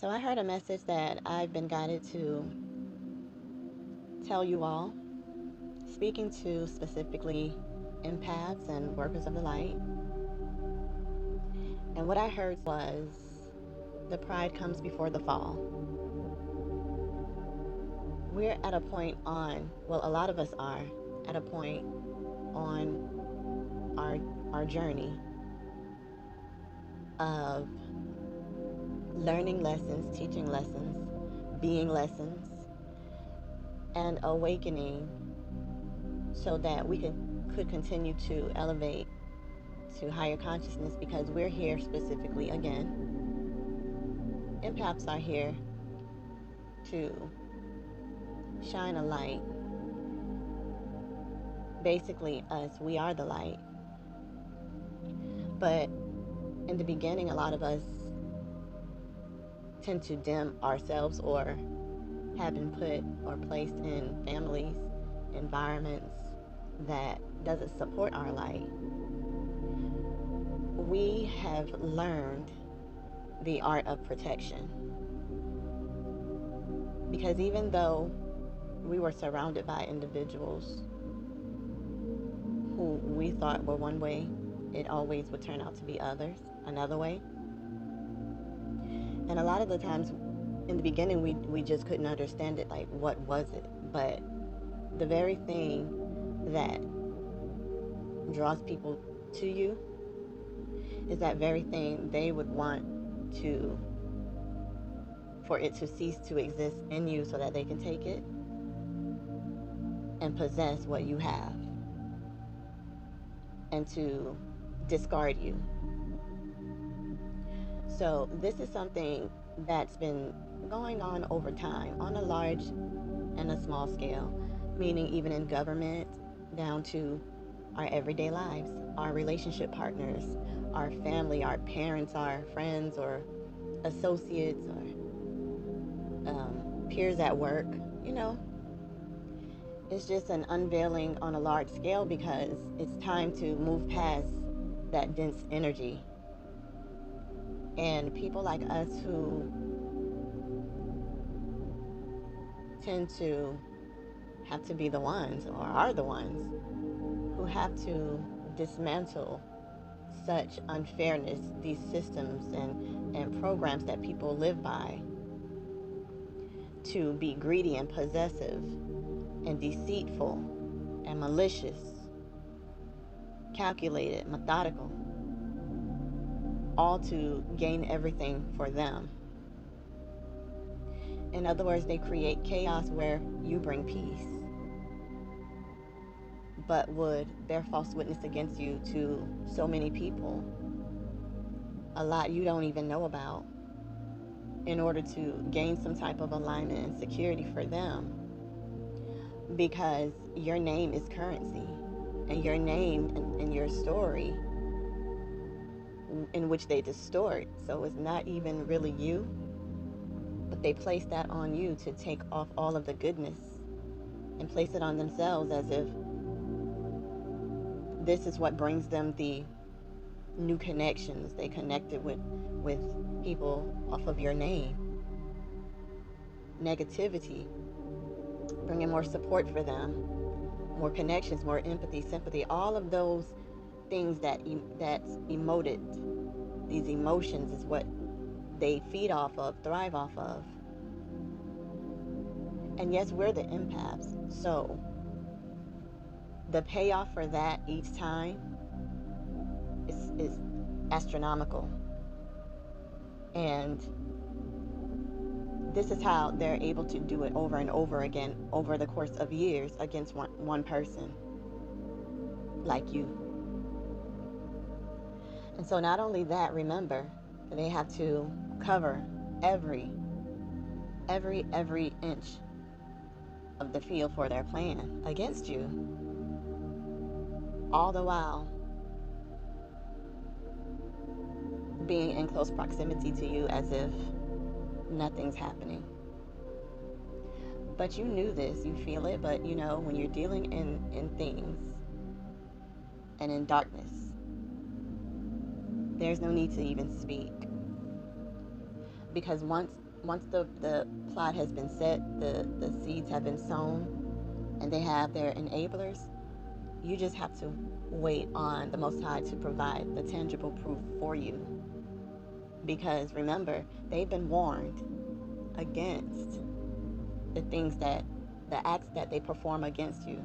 So I heard a message that I've been guided to tell you all, speaking to specifically empaths and workers of the light. And what I heard was the pride comes before the fall. We're at a point a lot of us are at a point on our journey of learning lessons, teaching lessons, being lessons, and awakening so that we could continue to elevate to higher consciousness, because we're here specifically again. Empaths are here to shine a light. Basically, us, we are the light. But in the beginning, a lot of us tend to dim ourselves or have been put or placed in families, environments that doesn't support our light. We have learned the art of protection, because even though we were surrounded by individuals who we thought were one way, it always would turn out to be another way. And a lot of the times in the beginning, we just couldn't understand it, like what was it? But the very thing that draws people to you is that very thing they would want to for it to cease to exist in you so that they can take it and possess what you have and to discard you. So this is something that's been going on over time on a large and a small scale, meaning even in government down to our everyday lives, our relationship partners, our family, our parents, our friends or associates or peers at work. You know, it's just an unveiling on a large scale because it's time to move past that dense energy. And people like us who tend to have to be the ones or are the ones who have to dismantle such unfairness, these systems and programs that people live by, to be greedy and possessive and deceitful and malicious, calculated, methodical, all to gain everything for them. In other words, they create chaos where you bring peace, but would bear false witness against you to so many people, a lot you don't even know about, in order to gain some type of alignment and security for them, because your name is currency, and your name and your story in which they distort. So it's not even really you, but they place that on you to take off all of the goodness and place it on themselves as if this is what brings them the new connections. They connected with people off of your name. Negativity, bringing more support for them, more connections, more empathy, sympathy, all of those things that's emoted. These emotions is what they feed off of, thrive off of. And yes, we're the empaths, so the payoff for that each time is astronomical. And this is how they're able to do it over and over again over the course of years against one person like you. And so not only that, remember, they have to cover every inch of the field for their plan against you, all the while being in close proximity to you as if nothing's happening. But you knew this, you feel it, but you know, when you're dealing in things and in darkness, there's no need to even speak. Because once once the plot has been set, the seeds have been sown, and they have their enablers, you just have to wait on the Most High to provide the tangible proof for you. Because remember, they've been warned against the things that, the acts that they perform against you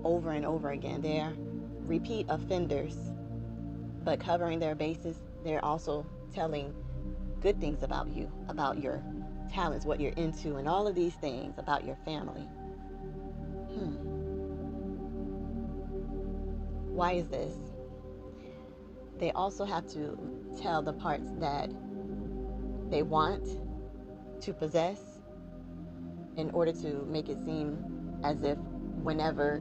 over and over again. They're repeat offenders, but covering their bases, they're also telling good things about you, about your talents, what you're into, and all of these things about your family. Why is this? They also have to tell the parts that they want to possess in order to make it seem as if whenever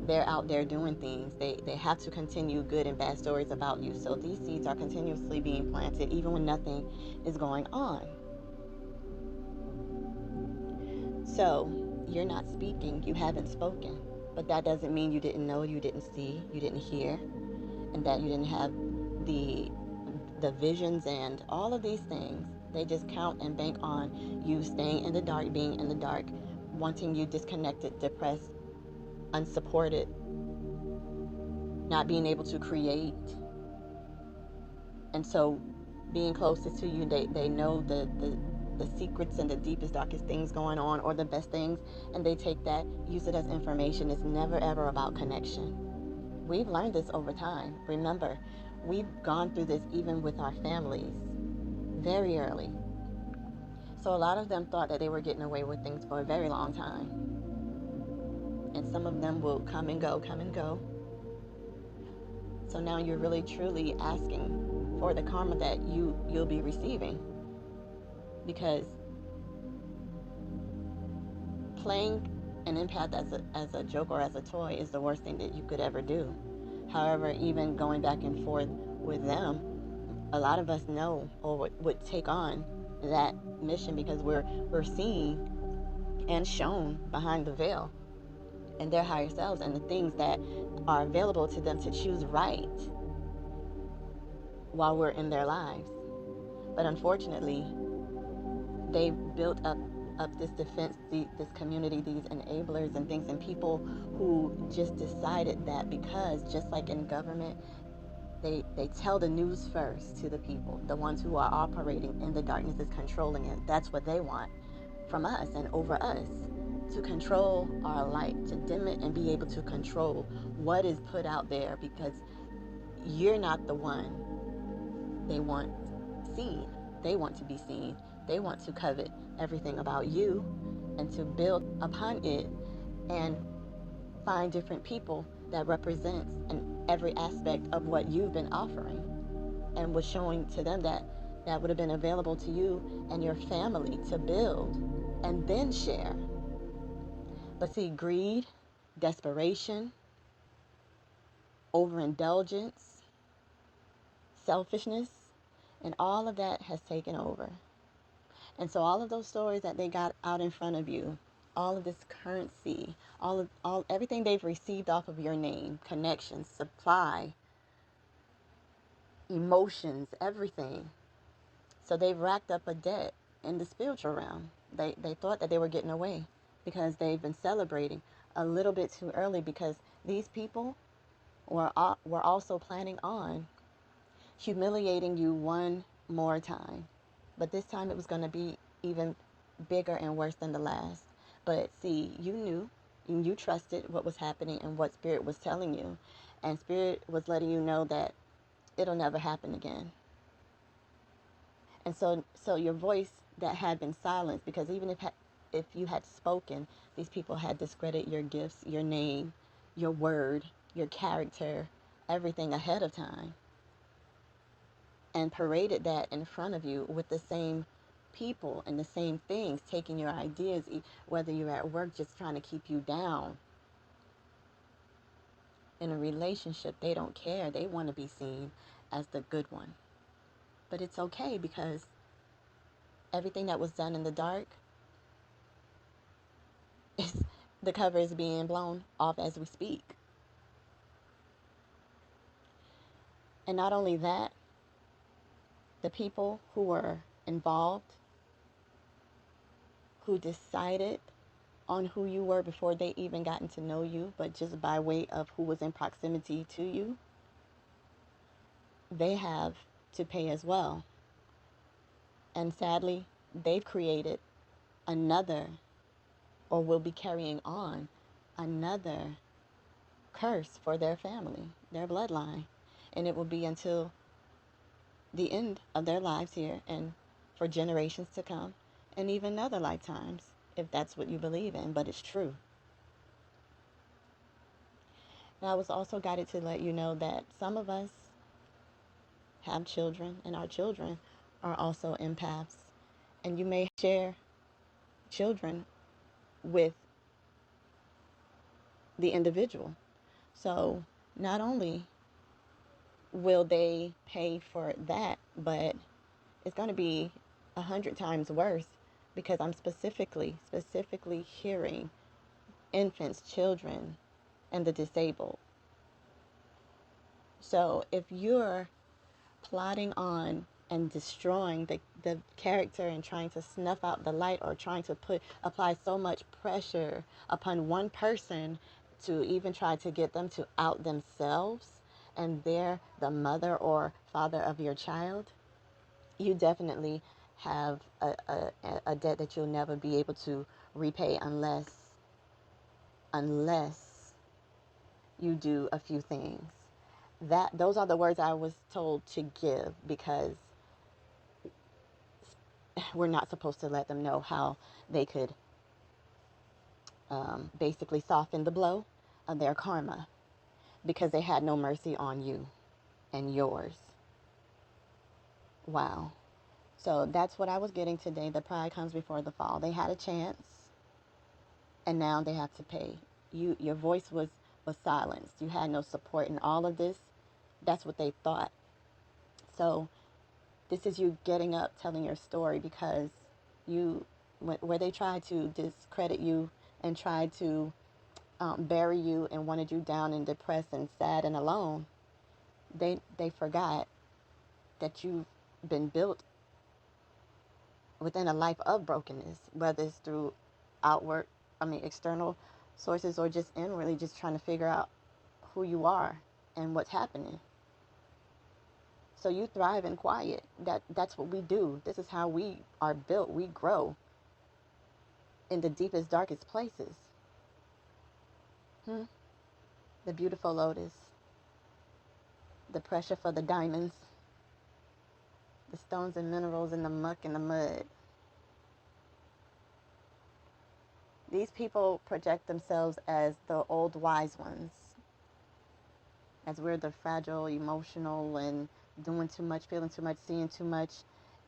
they're out there doing things, they have to continue good and bad stories about you. So these seeds are continuously being planted even when nothing is going on. So you're not speaking, you haven't spoken. But that doesn't mean you didn't know, you didn't see, you didn't hear, and that you didn't have the visions and all of these things. They just count and bank on you staying in the dark, being in the dark, wanting you disconnected, depressed, unsupported, not being able to create. And so being closest to you, they know the secrets and the deepest, darkest things going on, or the best things, and they take that, use it as information. It's never ever about connection. We've learned this over time. Remember, we've gone through this even with our families very early. So a lot of them thought that they were getting away with things for a very long time. And some of them will come and go, come and go. So now you're really truly asking for the karma that you'll be receiving. Because playing an empath as a joke or as a toy is the worst thing that you could ever do. However, even going back and forth with them, a lot of us know or would take on that mission because we're seeing and shown behind the veil and their higher selves and the things that are available to them to choose right while we're in their lives. But unfortunately, they built up this defense, this community, these enablers and things, and people who just decided that because just like in government, they tell the news first to the people, the ones who are operating in the darkness is controlling it. That's what they want from us and over us, to control our light, to dim it and be able to control what is put out there, because you're not the one they want seen. They want to be seen. They want to covet everything about you and to build upon it and find different people that represents every aspect of what you've been offering and was showing to them that would have been available to you and your family to build and then share. But see, greed, desperation, overindulgence, selfishness, and all of that has taken over. And so all of those stories that they got out in front of you, all of this currency, all everything they've received off of your name, connections, supply, emotions, everything. So they've racked up a debt in the spiritual realm. They thought that they were getting away because they've been celebrating a little bit too early, because these people were also planning on humiliating you one more time. But this time it was going to be even bigger and worse than the last. But see, you knew, and you trusted what was happening and what Spirit was telling you. And Spirit was letting you know that it'll never happen again. And so your voice that had been silenced, because even if you had spoken, these people had discredited your gifts, your name, your word, your character, everything ahead of time, and paraded that in front of you with the same people and the same things, taking your ideas, whether you're at work, just trying to keep you down. In a relationship, they don't care. They want to be seen as the good one. But it's okay, because everything that was done in the dark, is, the cover is being blown off as we speak. And not only that, the people who were involved who decided on who you were before they even gotten to know you, but just by way of who was in proximity to you, they have to pay as well. And sadly, they've created another, or will be carrying on another curse for their family, their bloodline. And it will be until the end of their lives here and for generations to come, and even other lifetimes, if that's what you believe in, but it's true. And I was also guided to let you know that some of us have children, and our children are also empaths. And you may share children with the individual. So not only will they pay for that, but it's going to be 100 times worse, because I'm specifically hearing infants, children, and the disabled. So if you're plotting on and destroying the character and trying to snuff out the light, or trying to apply so much pressure upon one person to even try to get them to out themselves, and they're the mother or father of your child, you definitely have a debt that you'll never be able to repay, unless you do a few things. Those are the words I was told to give, because we're not supposed to let them know how they could basically soften the blow of their karma, because they had no mercy on you and yours. Wow. So that's what I was getting today. The pride comes before the fall. They had a chance, and now they have to pay. Your voice was silenced. You had no support in all of this. That's what they thought. So this is you getting up, telling your story, because where they tried to discredit you and tried to bury you and wanted you down and depressed and sad and alone, they forgot that you've been built within a life of brokenness, whether it's through external sources, or just inwardly, just trying to figure out who you are and what's happening. So you thrive in quiet. That's what we do. This is how we are built. We grow in the deepest, darkest places. The beautiful lotus, the pressure for the diamonds, the stones and minerals in the muck and the mud. These people project themselves as the old wise ones, as we're the fragile, emotional, and doing too much, feeling too much, seeing too much.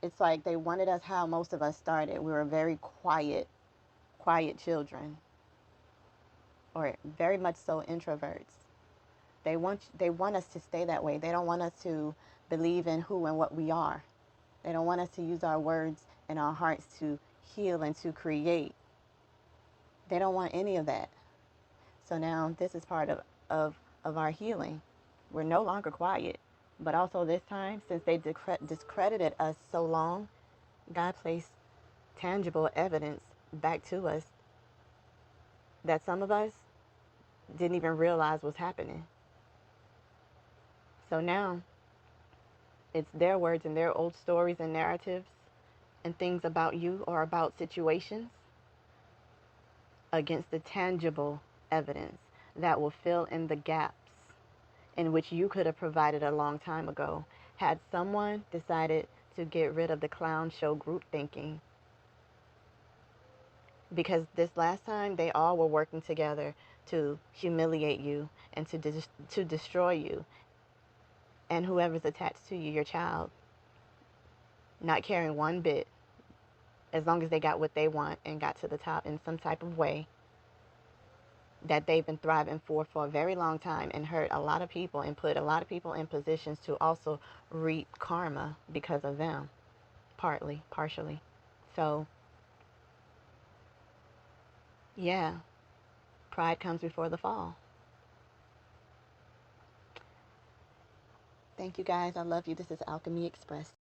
It's like they wanted us how most of us started. We were very quiet children, or very much so introverts. They want us to stay that way. They don't want us to believe in who and what we are. They don't want us to use our words and our hearts to heal and to create. They don't want any of that. So now this is part of our healing. We're no longer quiet. But also this time, since they discredited us so long, God placed tangible evidence back to us that some of us didn't even realize was happening. So now it's their words and their old stories and narratives and things about you or about situations against the tangible evidence that will fill in the gaps in which you could have provided a long time ago, had someone decided to get rid of the clown show group thinking. Because this last time, they all were working together to humiliate you and to destroy you and whoever's attached to you, your child, not caring one bit, as long as they got what they want and got to the top in some type of way that they've been thriving for a very long time, and hurt a lot of people and put a lot of people in positions to also reap karma because of them, partially. So, yeah, pride comes before the fall. Thank you guys. I love you. This is Alchemy Expressed.